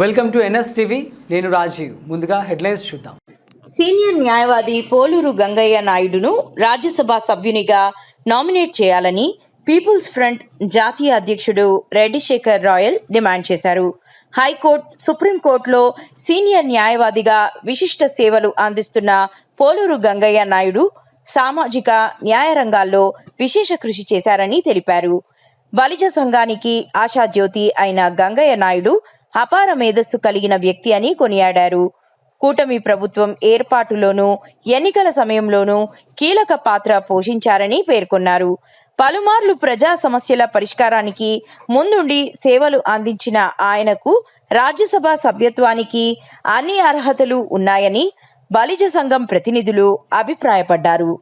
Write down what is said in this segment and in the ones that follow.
Welcome to NS TV. నేను రాజీవ్. ముందుగా headlines చూద్దాం. సీనియర్ న్యాయవాది పోలూరు గంగయ్య నాయుడును రాజ్యసభ సభ్యునిగా నామినేట్ చేయాలని పీపుల్స్ ఫ్రంట్ జాతీయ అధ్యక్షుడు రెడ్డి శేఖర్ రాయల్ డిమాండ్ చేశారు. హైకోర్టు, సుప్రీంకోర్టులో సీనియర్ న్యాయవాదిగా విశిష్ట సేవలు అందిస్తున్న పోలూరు గంగయ్య నాయుడు సామాజిక న్యాయ రంగాల్లో విశేష కృషి చేశారని తెలిపారు. బలిజ సంఘానికి ఆశాజ్యోతి అయిన గంగయ్య నాయుడు అపార మేధస్సు కలిగిన వ్యక్తి అని కొనియాడారు. కూటమి ప్రభుత్వం ఏర్పాటులోనూ ఎన్నికల సమయంలోనూ కీలక పాత్ర పోషించారని పేర్కొన్నారు. పలుమార్లు ప్రజా సమస్యల పరిష్కారానికి ముందుండి సేవలు అందించిన ఆయనకు రాజ్యసభ సభ్యత్వానికి అన్ని అర్హతలు ఉన్నాయని బలిజ సంఘం ప్రతినిధులు అభిప్రాయపడ్డారు.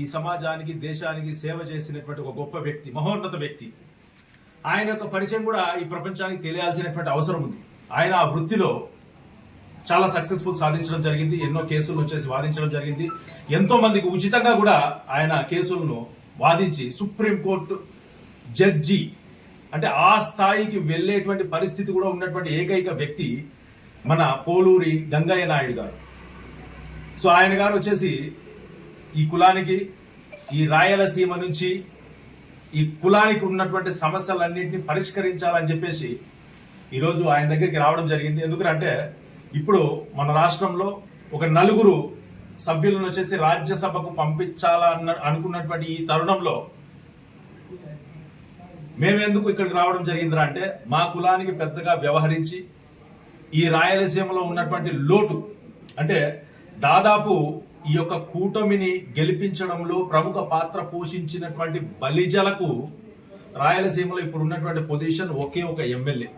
ఈ సమాజానికి, దేశానికి సేవ చేసినటువంటి ఒక గొప్ప వ్యక్తి, మహోన్నత వ్యక్తి. ఆయన యొక్క పరిచయం కూడా ఈ ప్రపంచానికి తెలియాల్సినటువంటి అవసరం ఉంది. ఆయన ఆ వృత్తిలో చాలా సక్సెస్ఫుల్ సాధించడం జరిగింది. ఎన్నో కేసులు వాదించడం జరిగింది. ఎంతో మందికి ఉచితంగా కూడా ఆయన కేసులను వాదించి సుప్రీంకోర్టు జడ్జి అంటే ఆ స్థాయికి వెళ్ళేటువంటి పరిస్థితి కూడా ఉన్నటువంటి ఏకైక వ్యక్తి మన పోలూరి గంగయ్య నాయుడు గారు. సో ఆయన గారు ఈ కులానికి, ఈ రాయలసీమ నుంచి ఈ కులానికి ఉన్నటువంటి సమస్యలన్నింటినీ పరిష్కరించాలని చెప్పేసి ఈరోజు ఆయన దగ్గరికి రావడం జరిగింది. ఎందుకంటే ఇప్పుడు మన రాష్ట్రంలో ఒక 4 సభ్యులను రాజ్యసభకు పంపించాలన్న అనుకున్నటువంటి ఈ తరుణంలో మేమెందుకు ఇక్కడికి రావడం జరిగిందిరా అంటే, మా కులానికి పెద్దగా వ్యవహరించి ఈ రాయలసీమలో ఉన్నటువంటి లోటు అంటే దాదాపు ఈ యొక్క కూటమిని గెలిపించడంలో ప్రముఖ పాత్ర పోషించినటువంటి బలిజలకు రాయలసీమలో ఇప్పుడు ఉన్నటువంటి పొజిషన్ ఒకే ఒక ఎమ్మెల్యే.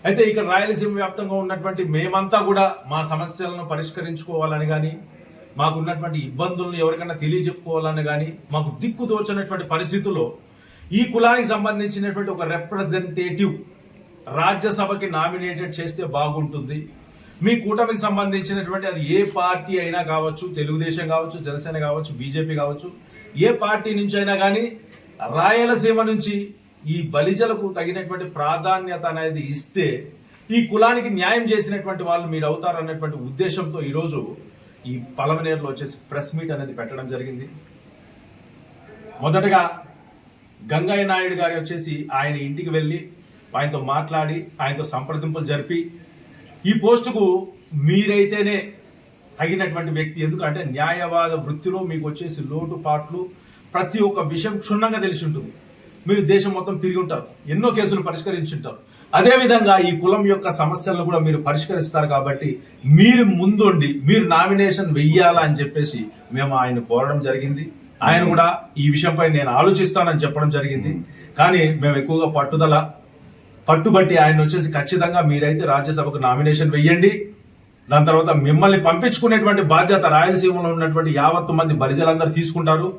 అయితే ఇక్కడ రాయలసీమ వ్యాప్తంగా ఉన్నటువంటి మేమంతా కూడా మా సమస్యలను పరిష్కరించుకోవాలని కానీ, మాకున్నటువంటి ఇబ్బందులను ఎవరికైనా తెలియజెప్పుకోవాలని కానీ మాకు దిక్కు తోచినటువంటి పరిస్థితుల్లో ఈ కులానికి సంబంధించినటువంటి ఒక రిప్రజెంటేటివ్ రాజ్యసభకి నామినేటెడ్ చేస్తే బాగుంటుంది. మీ కూటమికి సంబంధించినటువంటి అది ఏ పార్టీ అయినా కావచ్చు, తెలుగుదేశం కావచ్చు, జనసేన కావచ్చు, బీజేపీ కావచ్చు, ఏ పార్టీ నుంచి అయినా కానీ రాయలసీమ నుంచి ఈ బలిజలకు తగినటువంటి ప్రాధాన్యత అనేది ఇస్తే ఈ కులానికి న్యాయం చేసినటువంటి వాళ్ళు మీరు అవుతారన్నటువంటి ఉద్దేశంతో ఈరోజు ఈ పలమనేరులో ప్రెస్ మీట్ అనేది పెట్టడం జరిగింది. మొదటగా గంగయ్య నాయుడు గారు ఆయన ఇంటికి వెళ్ళి ఆయనతో మాట్లాడి ఆయనతో సంప్రదింపులు జరిపి ఈ పోస్టుకు మీరైతేనే తగినటువంటి వ్యక్తి. ఎందుకంటే న్యాయవాద వృత్తిలో మీకు లోటుపాట్లు ప్రతి ఒక్క విషయం క్షుణ్ణంగా తెలిసి ఉంటుంది. మీరు దేశం మొత్తం తిరిగి ఉంటారు, ఎన్నో కేసులు పరిష్కరించుంటారు. అదేవిధంగా ఈ కులం యొక్క సమస్యలను కూడా మీరు పరిష్కరిస్తారు కాబట్టి మీరు ముందుండి మీరు నామినేషన్ వెయ్యాలని చెప్పేసి మేము ఆయన కోరడం జరిగింది. ఆయన కూడా ఈ విషయంపై నేను ఆలోచిస్తానని చెప్పడం జరిగింది. కానీ మేము ఎక్కువగా పట్టుబట్టి ఆయన ఖచ్చితంగా మీరైతే రాజ్యసభకు నామినేషన్ వెయ్యండి, దాని తర్వాత మిమ్మల్ని పంపించుకునేటువంటి బాధ్యత రాయలసీమలో ఉన్నటువంటి యావత్తు మంది బలిజలందరూ తీసుకుంటారు.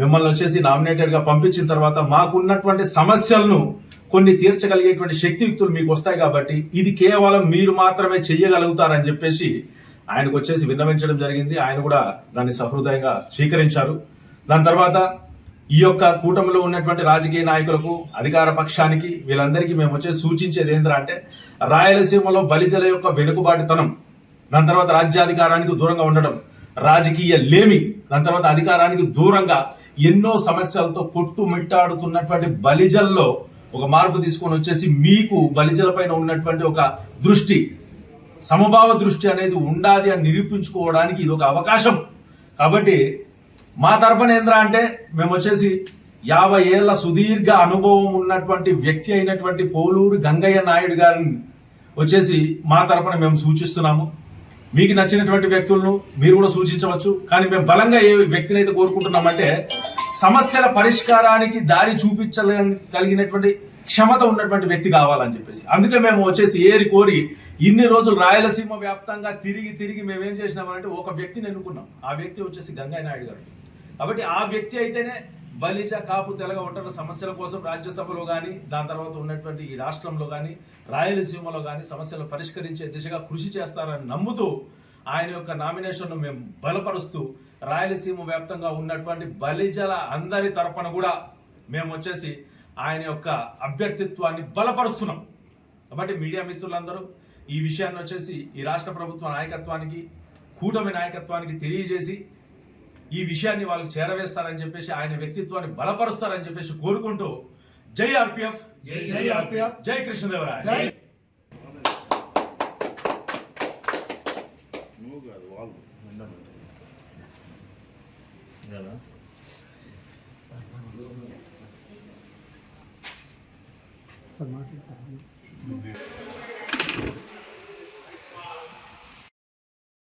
మిమ్మల్ని నామినేటెడ్ గా పంపించిన తర్వాత మాకున్నటువంటి సమస్యలను కొన్ని తీర్చగలిగేటువంటి శక్తియుక్తులు మీకు వస్తాయి కాబట్టి ఇది కేవలం మీరు మాత్రమే చెయ్యగలుగుతారని చెప్పేసి ఆయనకు విన్నవించడం జరిగింది. ఆయన కూడా దాన్ని సహృదయంగా స్వీకరించారు. దాని తర్వాత ఈ యొక్క కూటమిలో ఉన్నటువంటి రాజకీయ నాయకులకు, అధికార పక్షానికి, వీళ్ళందరికీ మేము సూచించేది ఏంటంటే రాయలసీమలో బలిజల యొక్క వెనుకబాటుతనం, దాని తర్వాత రాజ్యాధికారానికి దూరంగా ఉండడం, రాజకీయ లేమి, దాని తర్వాత అధికారానికి దూరంగా ఎన్నో సమస్యలతో కొట్టుమిట్టాడుతున్నటువంటి బలిజల్లో ఒక మార్పు తీసుకొని మీకు బలిజల పైన ఉన్నటువంటి ఒక దృష్టి, సమభావ దృష్టి అనేది ఉండాలి అని నిరూపించుకోవడానికి ఇది ఒక అవకాశం. కాబట్టి మా తరపున ఏంద్రా అంటే మేము 50 ఏళ్ల సుదీర్ఘ అనుభవం ఉన్నటువంటి వ్యక్తి అయినటువంటి పోలూరు గంగయ్య నాయుడు గారిని మా తరపున మేము సూచిస్తున్నాము. మీకు నచ్చినటువంటి వ్యక్తులను మీరు కూడా సూచించవచ్చు. కానీ మేము బలంగా ఏ వ్యక్తిని అయితే కోరుకుంటున్నామంటే సమస్యల పరిష్కారానికి దారి చూపించగలిగినటువంటి క్షమత ఉన్నటువంటి వ్యక్తి కావాలని చెప్పేసి అందుకే మేము ఏరి కోరి ఇన్ని రోజులు రాయలసీమ వ్యాప్తంగా తిరిగి మేమేం చేసినామంటే ఒక వ్యక్తిని ఎన్నుకున్నాం. ఆ వ్యక్తి గంగయ్య నాయుడు గారు. కాబట్టి ఆ వ్యక్తి అయితేనే బలిజ, కాపు, తెలగ ఒంటరి సమస్యల కోసం రాజ్యసభలో కానీ, దాని తర్వాత ఉన్నటువంటి ఈ రాష్ట్రంలో కానీ, రాయలసీమలో కానీ సమస్యలు పరిష్కరించే దిశగా కృషి చేస్తారని నమ్ముతూ ఆయన యొక్క నామినేషన్ను మేము బలపరుస్తూ రాయలసీమ వ్యాప్తంగా ఉన్నటువంటి బలిజల అందరి తరపున కూడా మేము ఆయన యొక్క అభ్యర్థిత్వాన్ని బలపరుస్తున్నాం. కాబట్టి మీడియా మిత్రులందరూ ఈ విషయాన్ని వచ్చేసి ఈ రాష్ట్ర ప్రభుత్వ నాయకత్వానికి, కూటమి నాయకత్వానికి తెలియజేసి ఈ విషయాన్ని వాళ్ళకి చేరవేస్తారని చెప్పేసి, ఆయన వ్యక్తిత్వాన్ని బలపరుస్తారని చెప్పేసి కోరుకుంటూ జై ఆర్పిఎఫ్, జై ఆర్పిఎఫ్, జై కృష్ణదేవరాయ. సార్ మాట్లాడతారు.